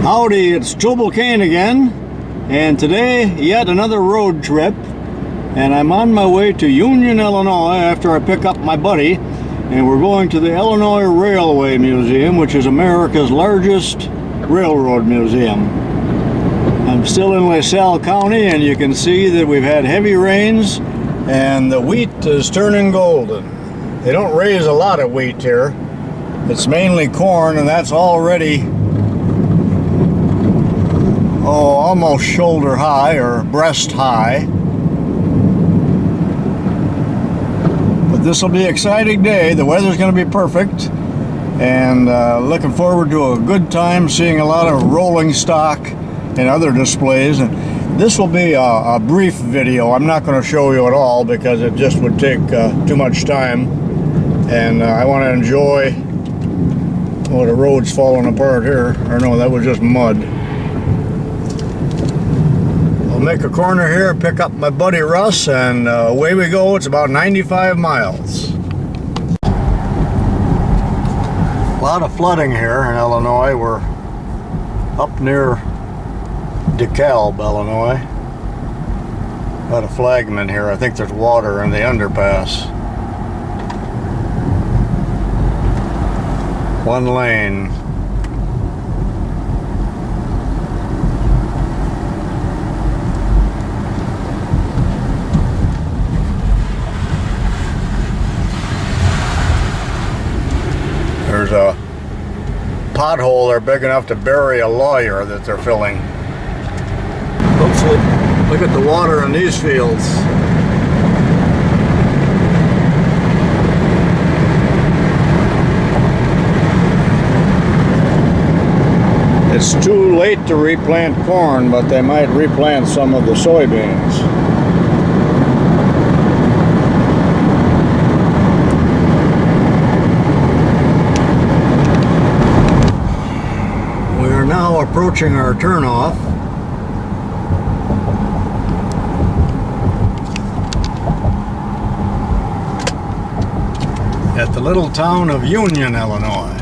Howdy, it's tubalcain again, and today yet another road trip, and I'm on my way to Union, Illinois after I pick up my buddy, and we're going to the Illinois Railway Museum, which is America's largest railroad museum. I'm still in LaSalle County, and you can see that we've had heavy rains and the wheat is turning golden. They don't raise a lot of wheat here. It's mainly corn, and that's already almost shoulder high or breast high. But this will be an exciting day. The weather's going to be perfect, and looking forward to a good time seeing a lot of rolling stock and other displays. And this will be a brief video. I'm not going to show you it all because it just would take too much time, and I want to enjoy. Oh, the road's falling apart here. Or no, that was just mud. I'll make a corner here, pick up my buddy Russ, and away we go. It's about 95 miles. A lot of flooding here in Illinois. We're up near DeKalb, Illinois. Got a flagman here. I think there's water in the underpass. One lane. There's a pothole there big enough to bury a lawyer that they're filling. Look at the water in these fields. It's too late to replant corn, but they might replant some of the soybeans. We are now approaching our turnoff. At the little town of Union, Illinois.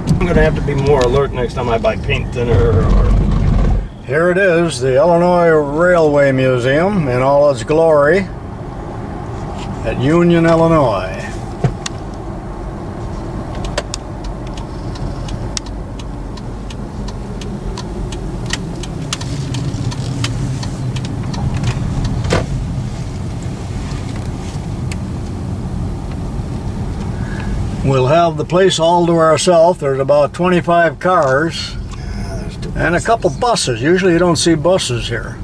I'm going to have to be more alert next time I buy paint thinner. Here it is, the Illinois Railway Museum in all its glory at Union, Illinois. We'll have the place all to ourselves. There's about 25 cars and a couple buses. Usually you don't see buses here.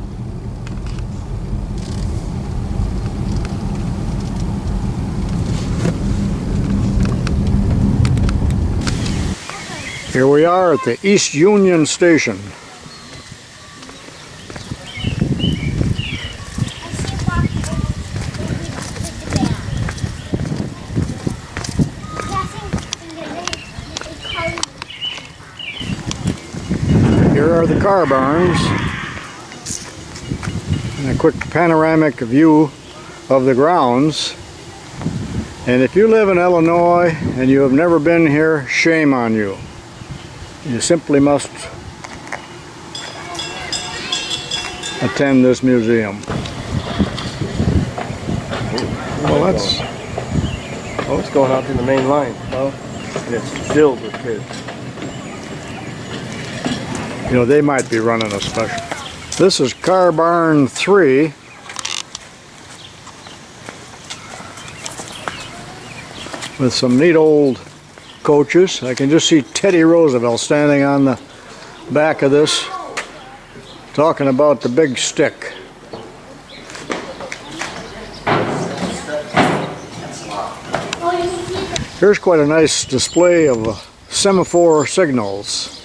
Here we are at the East Union Station. Here are the car barns, and a quick panoramic view of the grounds. And if you live in Illinois and you have never been here, shame on you. You simply must attend this museum. Well, it's going out to the main line. Well, and it's filled with kids. You know, they might be running a special. This is Car Barn 3. With some neat old coaches. I can just see Teddy Roosevelt standing on the back of this, talking about the big stick. Here's quite a nice display of semaphore signals.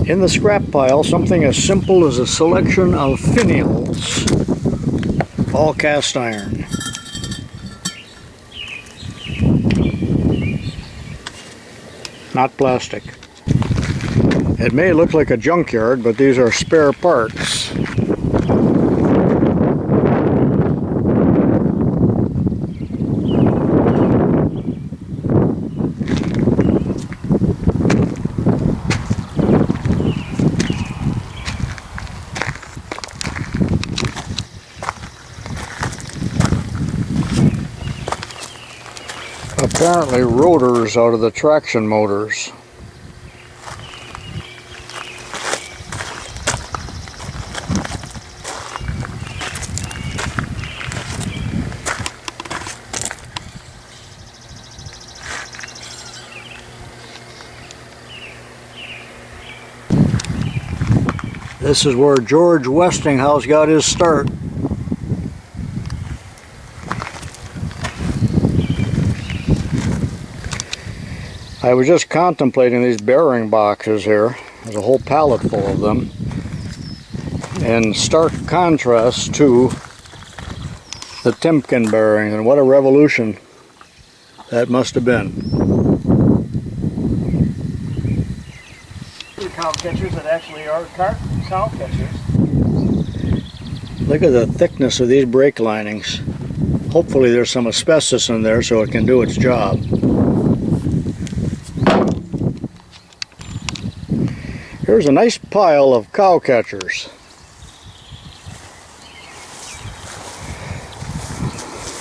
In the scrap pile, something as simple as a selection of finials, all cast iron. Not plastic. It may look like a junkyard, but these are spare parts. apparently rotors out of the traction motors. This is where George Westinghouse got his start. I was just contemplating these bearing boxes here. There's a whole pallet full of them. In stark contrast to the Timken bearings, and what a revolution that must have been. Cow catchers that actually are cow catchers. Look at the thickness of these brake linings. Hopefully there's some asbestos in there so it can do its job. Here's a nice pile of cow catchers.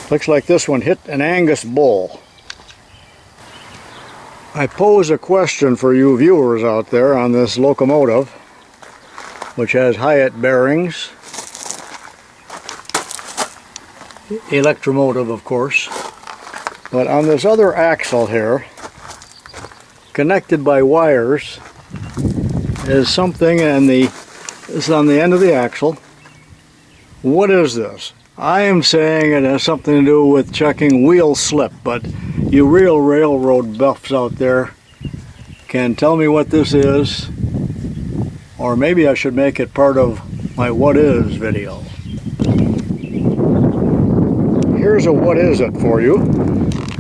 Looks like this one hit an Angus bull. I pose a question for you viewers out there on this locomotive, which has Hyatt bearings, electromotive of course, but on this other axle here, connected by wires, is something, and this is on the end of the axle. What is this? I am saying it has something to do with checking wheel slip, but you real railroad buffs out there can tell me what this is, or maybe I should make it part of my what is video. Here's a what is it for you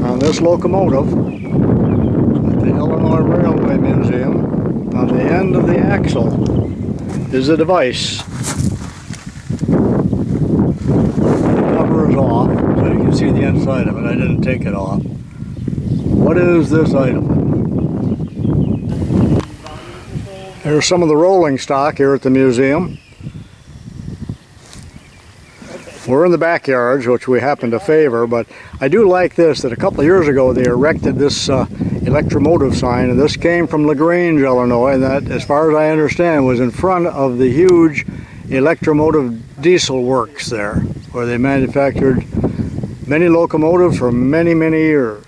on this locomotive at the Illinois Railway Museum. On the end of the axle is a device. The cover is off, so you can see the inside of it. I didn't take it off. What is this item? Here's some of the rolling stock here at the museum. We're in the backyards, which we happen to favor, but I do like this, that a couple of years ago they erected this electromotive sign, and this came from LaGrange, Illinois, and that, as far as I understand, was in front of the huge electromotive diesel works there, where they manufactured many locomotives for many, many years.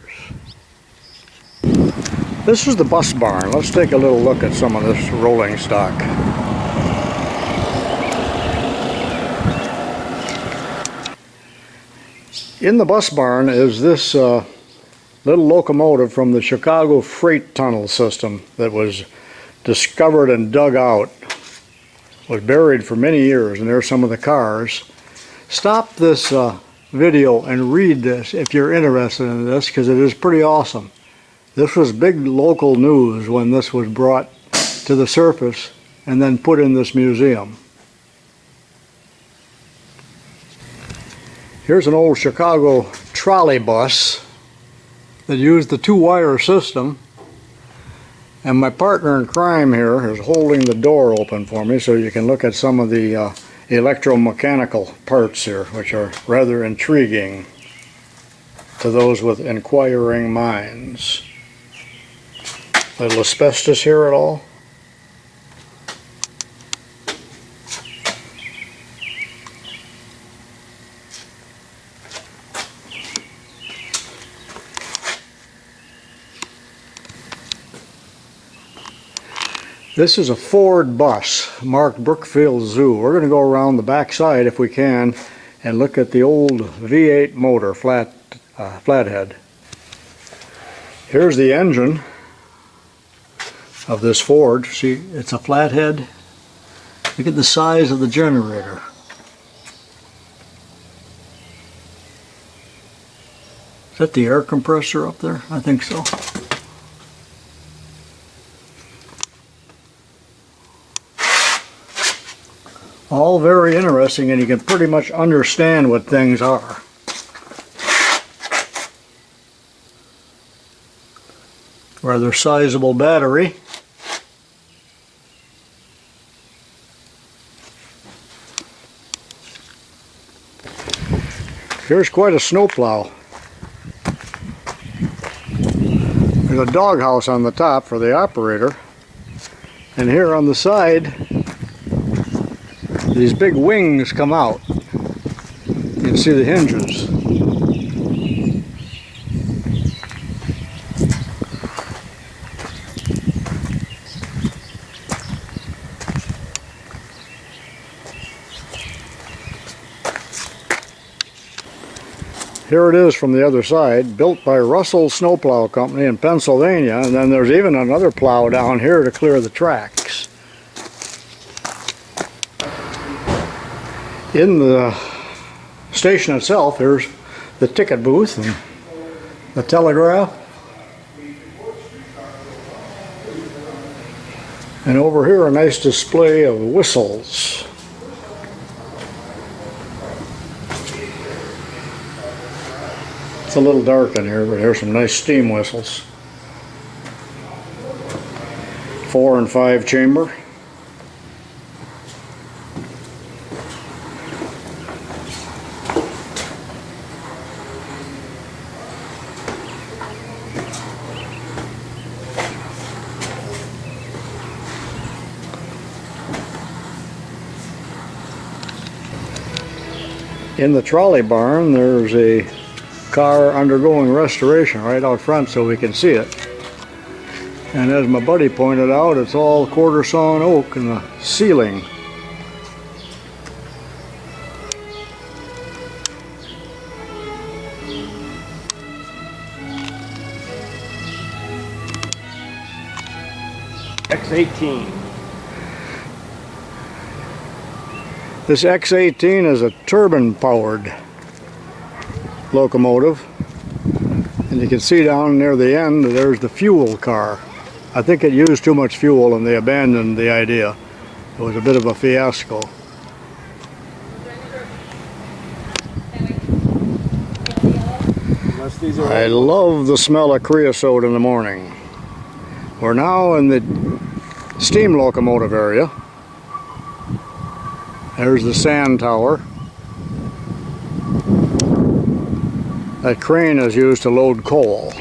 This is the bus barn. Let's take a little look at some of this rolling stock. In the bus barn is this little locomotive from the Chicago freight tunnel system that was discovered and dug out. Was buried for many years, and there's some of the cars. Stop this video and read this if you're interested in this, because it is pretty awesome. This was big local news when this was brought to the surface and then put in this museum. Here's an old Chicago trolley bus that used the two-wire system, and my partner in crime here is holding the door open for me so you can look at some of the electromechanical parts here, which are rather intriguing to those with inquiring minds. Little asbestos here at all? This is a Ford bus marked Brookfield Zoo. We're going to go around the back side if we can and look at the old V8 motor flathead. Here's the engine of this Ford. See, it's a flathead. Look at the size of the generator. Is that the air compressor up there? I think so. All very interesting, and you can pretty much understand what things are. Rather sizable battery. Here's quite a snowplow. There's a doghouse on the top for the operator. And here on the side, these big wings come out. You can see the hinges. Here it is from the other side, built by Russell Snowplow Company in Pennsylvania, and then there's even another plow down here to clear the tracks. In the station itself, here's the ticket booth and the telegraph. And over here, a nice display of whistles. It's a little dark in here, but here's some nice steam whistles. 4 and 5 chamber. In the trolley barn, there's a car undergoing restoration right out front so we can see it. And as my buddy pointed out, it's all quarter sawn oak in the ceiling. X18. This X18 is a turbine powered locomotive, and you can see down near the end there's the fuel car. I think it used too much fuel and they abandoned the idea. It was a bit of a fiasco. I love the smell of creosote in the morning. We're now in the steam locomotive area. There's the sand tower. That crane is used to load coal.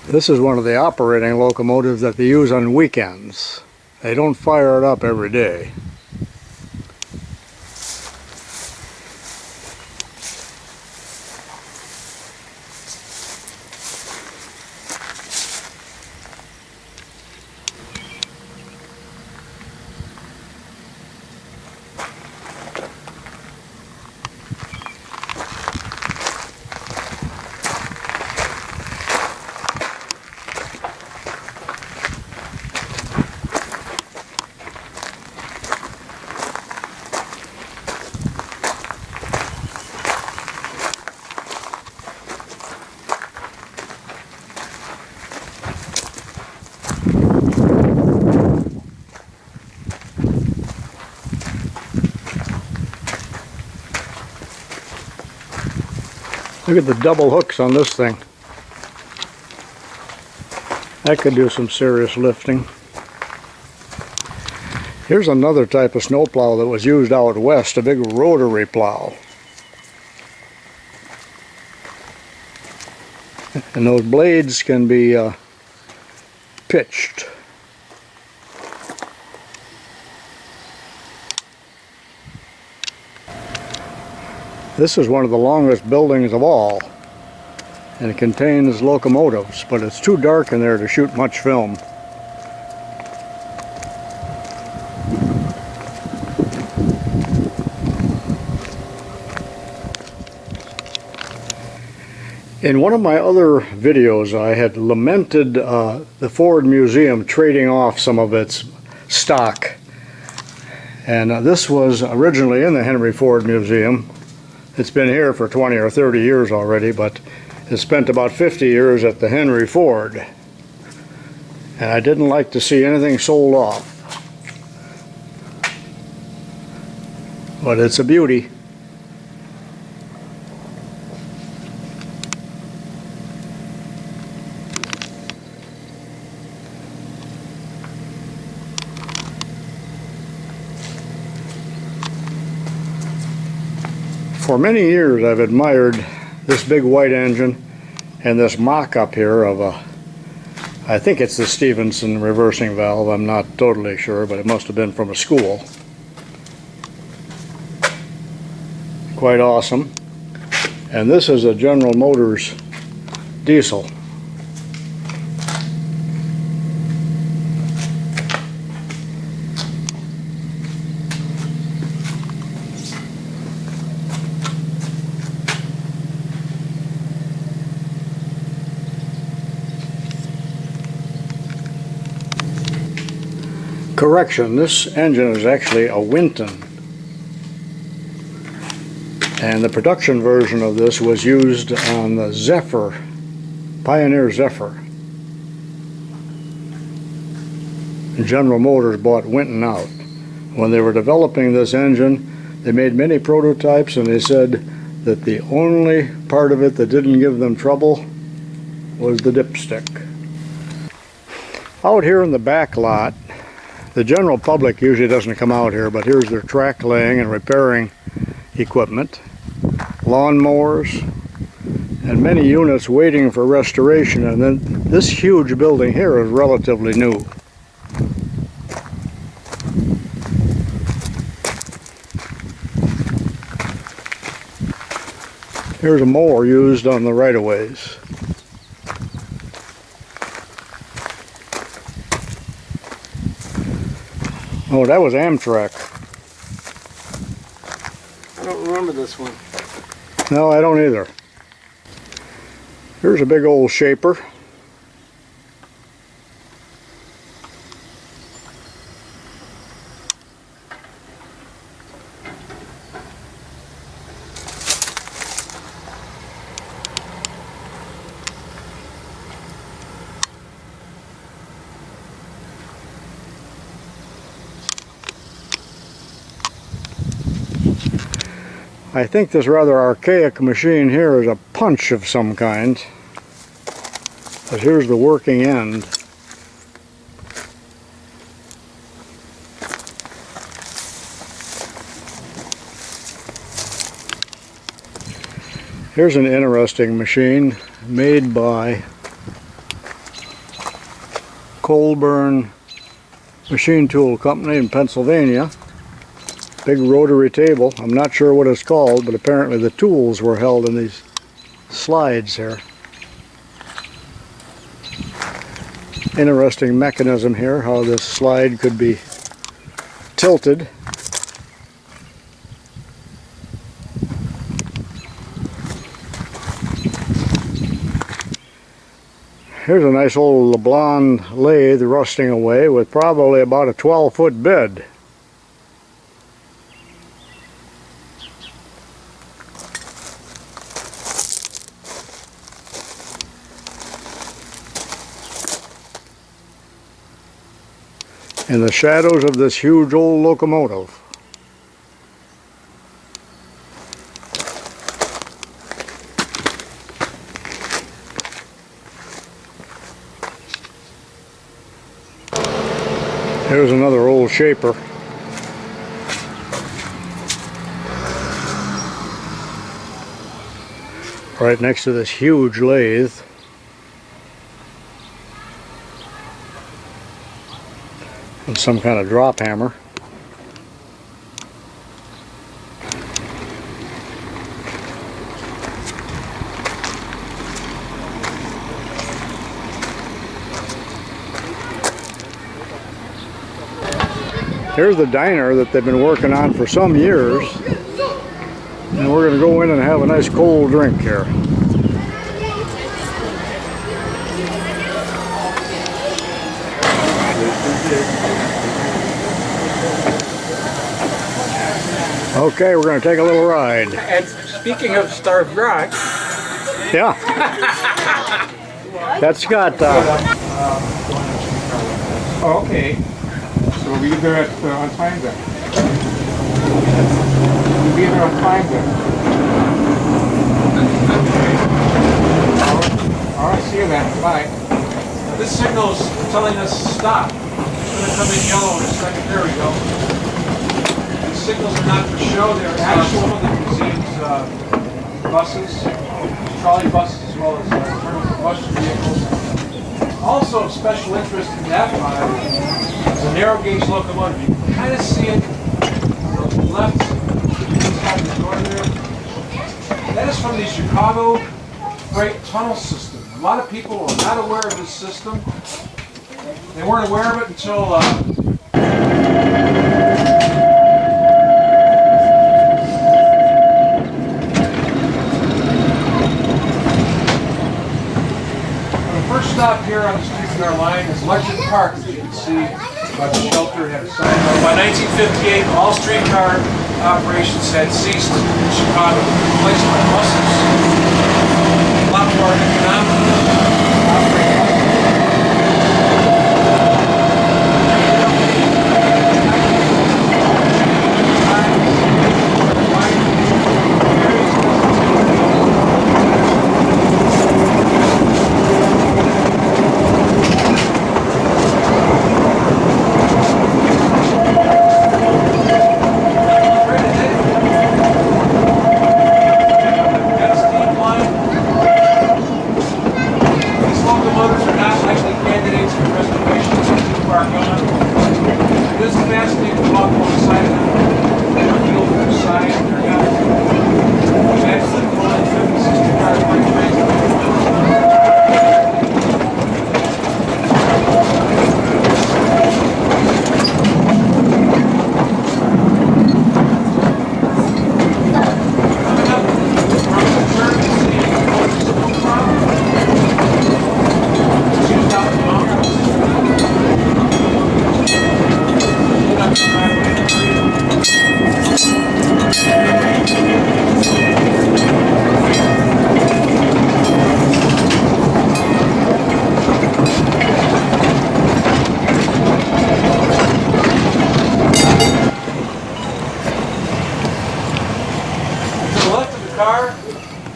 This is one of the operating locomotives that they use on weekends. They don't fire it up every day. Look at the double hooks on this thing. That could do some serious lifting. Here's another type of snowplow that was used out west, a big rotary plow. And those blades can be pitched. This is one of the longest buildings of all, and it contains locomotives, but it's too dark in there to shoot much film. In one of my other videos, I had lamented the Ford Museum trading off some of its stock. And this was originally in the Henry Ford Museum. It's been here for 20 or 30 years already, but it spent about 50 years at the Henry Ford. And I didn't like to see anything sold off. But it's a beauty. For many years I've admired this big white engine and this mock-up here of a, I think it's the Stevenson reversing valve. I'm not totally sure, but it must have been from a school. Quite awesome. And this is a General Motors diesel. Correction, this engine is actually a Winton. And the production version of this was used on the Zephyr, Pioneer Zephyr. General Motors bought Winton out. When they were developing this engine, they made many prototypes, and they said that the only part of it that didn't give them trouble was the dipstick. Out here in the back lot, the general public usually doesn't come out here, but here's their track laying and repairing equipment, lawnmowers, and many units waiting for restoration. And then this huge building here is relatively new. Here's a mower used on the right-of-ways. Oh, that was Amtrak. I don't remember this one. No, I don't either. Here's a big old shaper. I think this rather archaic machine here is a punch of some kind. But here's the working end. Here's an interesting machine made by Colburn Machine Tool Company in Pennsylvania. Big rotary table. I'm not sure what it's called, but apparently the tools were held in these slides here. Interesting mechanism here, how this slide could be tilted. Here's a nice old LeBlanc lathe rusting away with probably about a 12-foot bed. In the shadows of this huge old locomotive. Here's another old shaper. Right next to this huge lathe. And some kind of drop hammer. Here's the diner that they've been working on for some years. And we're going to go in and have a nice cold drink here. Okay, we're going to take a little ride. And speaking of starved rock, yeah, that's got. Oh, okay. So we'll be there on time then. We'll be there on time then. Okay. All right, see you then. Bye. This signal's telling us stop. It's going to come in yellow in a second. There we go. signals are not for show, they're actual. The museum's buses, trolley buses, as well as internal combustion vehicles. Also of special interest in that mile is a narrow gauge locomotive. You can kind of see it on the left side of the door there. That is from the Chicago Freight Tunnel System. A lot of people are not aware of this system. They weren't aware of it until when we first stopped here on the streetcar line is Electric Park, as you can see by the shelter. It had a sign. By 1958, all streetcar operations had ceased in Chicago, replaced by buses. A lot more economical.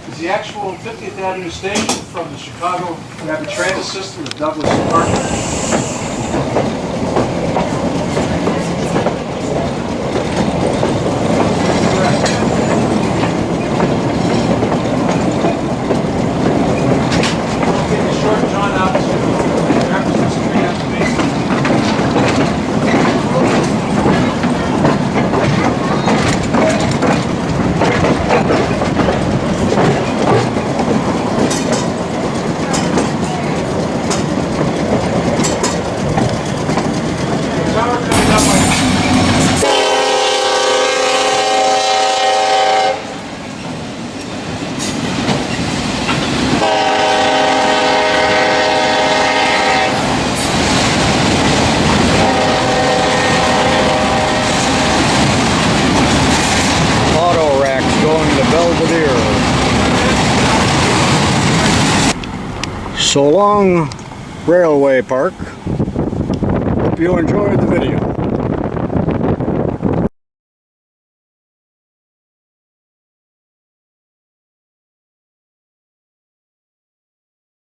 Is the actual 50th Avenue station from the Chicago Rapid Transit System, the Douglas Park. So long, Railway Park. Hope you enjoyed the video.